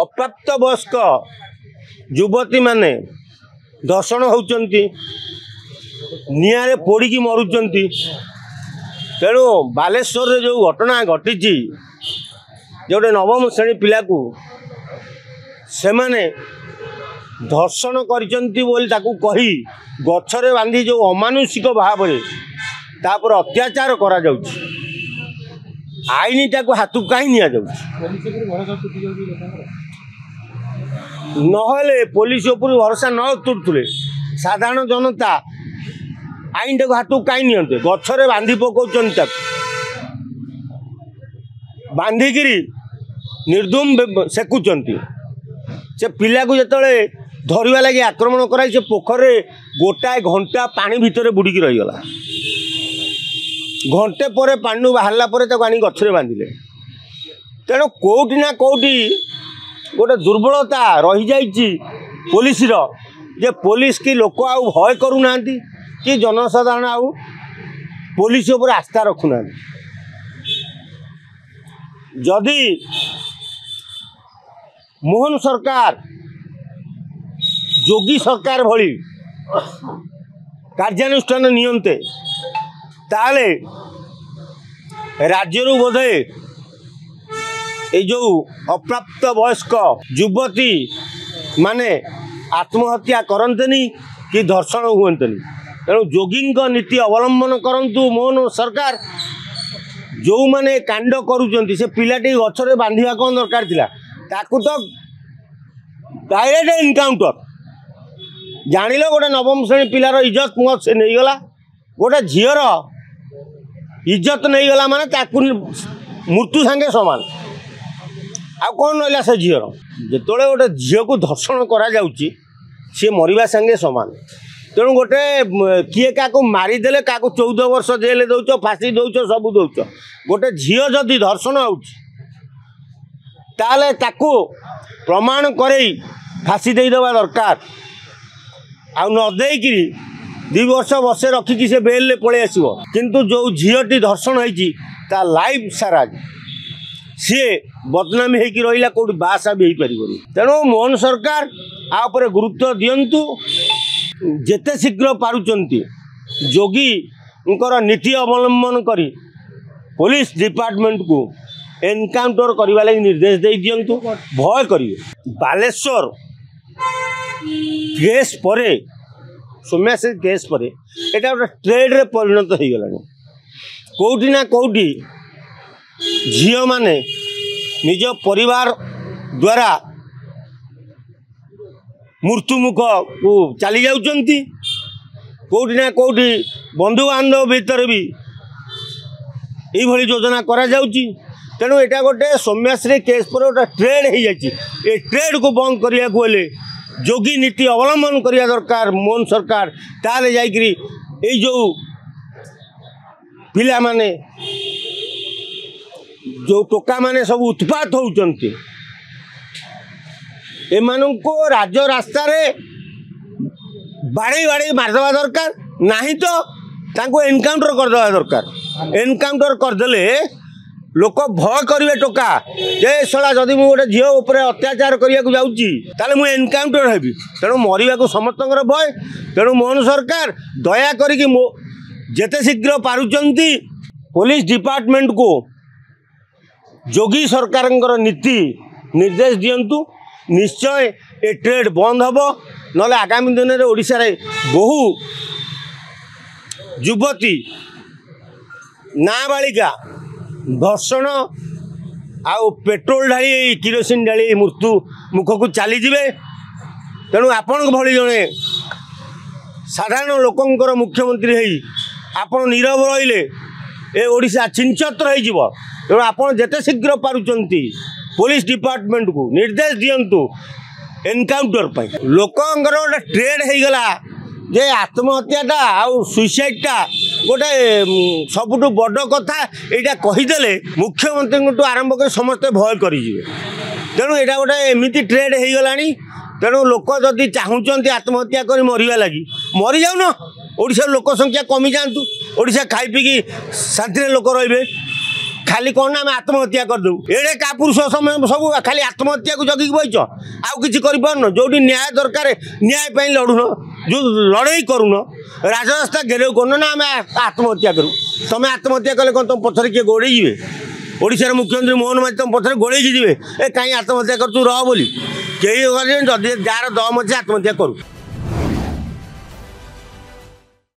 अप्राप्त वयस्क युवती माने दर्शन होउचंती निआरे पोड़ी की मरुचंती। तेणु बालेश्वर रे जो घटना घटी जोटे नवम श्रेणी पिला को से माने धर्षण करिचंती बोली ताकू कही गछरे बांधी जो अमानुषिक भाव में तापर अत्याचार करा जाउछि आईनी टाको हाथ कहीं नि नहले पुलिस उपर भरोसा न तुड़ुले साधारण जनता आईन टाको हाथ कहीं नियंते गछरे बांधी पकाउछन बांधिकी निर्दुम सेकुचंती से पिला को जिते धरवा लगे आक्रमण कराई से पोखर गोटाए घंटा पानी भितर बुड़िकी रहीगला घंटे पर पानी बाहरला आनी गछरे बांधिले। तेणु कौटी ना कौटी गोटे दुर्बलता रही जाइए पुलिस जे पुलिस की लोक आउ भय करूना कि जनसाधारण आउ पुलिस उपर आस्था रखुना। जदि मोहन सरकार जोगी सरकार भली कार्यानुष्ठान नियंते ताले राज्य बोधे ये जो अप्राप्त वयस्क युवती माने आत्महत्या करंतनी कि धर्षण हुंतनी। तेणु जोगी नीति अवलंबन करंतु मोहन सरकार जो माने कांड करुचंती से पिलाटी गछरे बांधिया कौन दरकार थिला ताकू तो डायरेक्ट इनकाउंटर जानिल गोटे नवम श्रेणी पिलार इज्जत मत से नहीं गला गोटे झीर इज्जत नहीं गला माने ताकू मृत्यु सांगे समान आ कौन रहा से झीर जिते गोटे झील को धर्षण करा जाउची सी मरिबा सांगे समान। तेणु गोटे किए क्या मारिदेले क्या 14 वर्ष जेल दौच फाँसी दौच सब दौच गोटे झील जदि धर्षण होले ताकू प्रमाण करई फाँसी देदेवा दरकार आ न देकी 2 वर्ष बसे रखिकी से बेल पलि आसो किंतु जो झीलटी धर्षण होती लाइफ सारा सी बदनामी होगी रहा कौटी बासा भी हो पार। तेणु मोहन सरकार आउपर गुरुत्व दिंतु जेते शीघ्र पारुचंती जोगी नीति अवलंबन करी पुलिस डिपार्टमेंट को एनकाउंटर करने लगी निर्देश दे दिंतु भय करिए। बालेश्वर केस परे सोम्याश्री केस परे एटा गोटे ट्रेड रे परिणत हो गला कौटी ना कौटी झील माने निज परिवार द्वारा मृत्युमुख को चली जाउचंती कौटी ना कौटी बंधु बांधव भीतर भी ये योजना करा जाउची। तेणु यहाँ गोटे सोम्याश्री केस पर गोटे ट्रेड हो जाए ट्रेड को बंद करने को जोगी नीति अवलंबन करने दरकार मोहन सरकार ताले जाइकरी ये जो पिला माने जो टोका माने सब उत्पात होउचंती एमानंको राज्य रास्ता रे बाड़े बाड़े मारदेवा दरकार नहीं तो तांको एनकाउंटर करदेवा दरकार। एनकाउंटर करदेले लोक भय करेंगे टोका जे शला जदि मुझे गोटे झील उपर अत्याचार करने जाऊँगी मुझे एनकाउंटर हेबी। तेणु मरवा को समस्त भय। तेणु मोहन सरकार दया करिकी जेते शीघ्र पारुचंती पुलिस डिपार्टमेंट को जोगी सरकार नीति निर्देश दिंतु निश्चय ए ट्रेड बंद हम ना आगामी दिन में ओडिशा रे बहु युवती नाबालिका धर्षण आउ पेट्रोल ढाली किरोसिन ढाली मृत्यु मुख को चली जाए। तेणु आपण भली जड़े साधारण लोकंकर मुख्यमंत्री है आपण नीरव रहिले ए ओडिशा चिंचत्र हो। तेणु आपण जेते शीघ्र पारुचंती पुलिस डिपार्टमेंट को निर्देश दिंतु एनकाउंटर पर लोकंकर गोटे ट्रेड हो गला जे आत्महत्याटा आउ सुइसाइडटा गोटे सबुठु बड़ कथा यहाँ कहीदे मुख्यमंत्री आरंभ कर समस्ते भय कर। तेणु यहाँ गोटे एमती ट्रेड हो गला। तेणु लोक जदि चाहूँगी आत्महत्या कर मरवा लगी मरी जाऊन ओडिशा लोक संख्या कमी जातु ओडिशा खाई पीकी शांति लोक रे खाली कौन ना आम आत्महत्या करदे एड़े का पुरुष समय सब खाली आत्महत्या को जगिक बच आउ कि जो न्याय दरकार न्याय लड़ुन जो लड़ई करुन राजरास्ता घेराव कर ना आम आत्महत्या करूँ तुम आत्महत्या कले कौन तुम पछरे किए गोड़े जी ओडिशार मुख्यमंत्री मोहन माझी तुम पछरे गोड़े जी ए कहीं आत्महत्या कर तू रह बोली कई जार दम अच्छे आत्महत्या करू।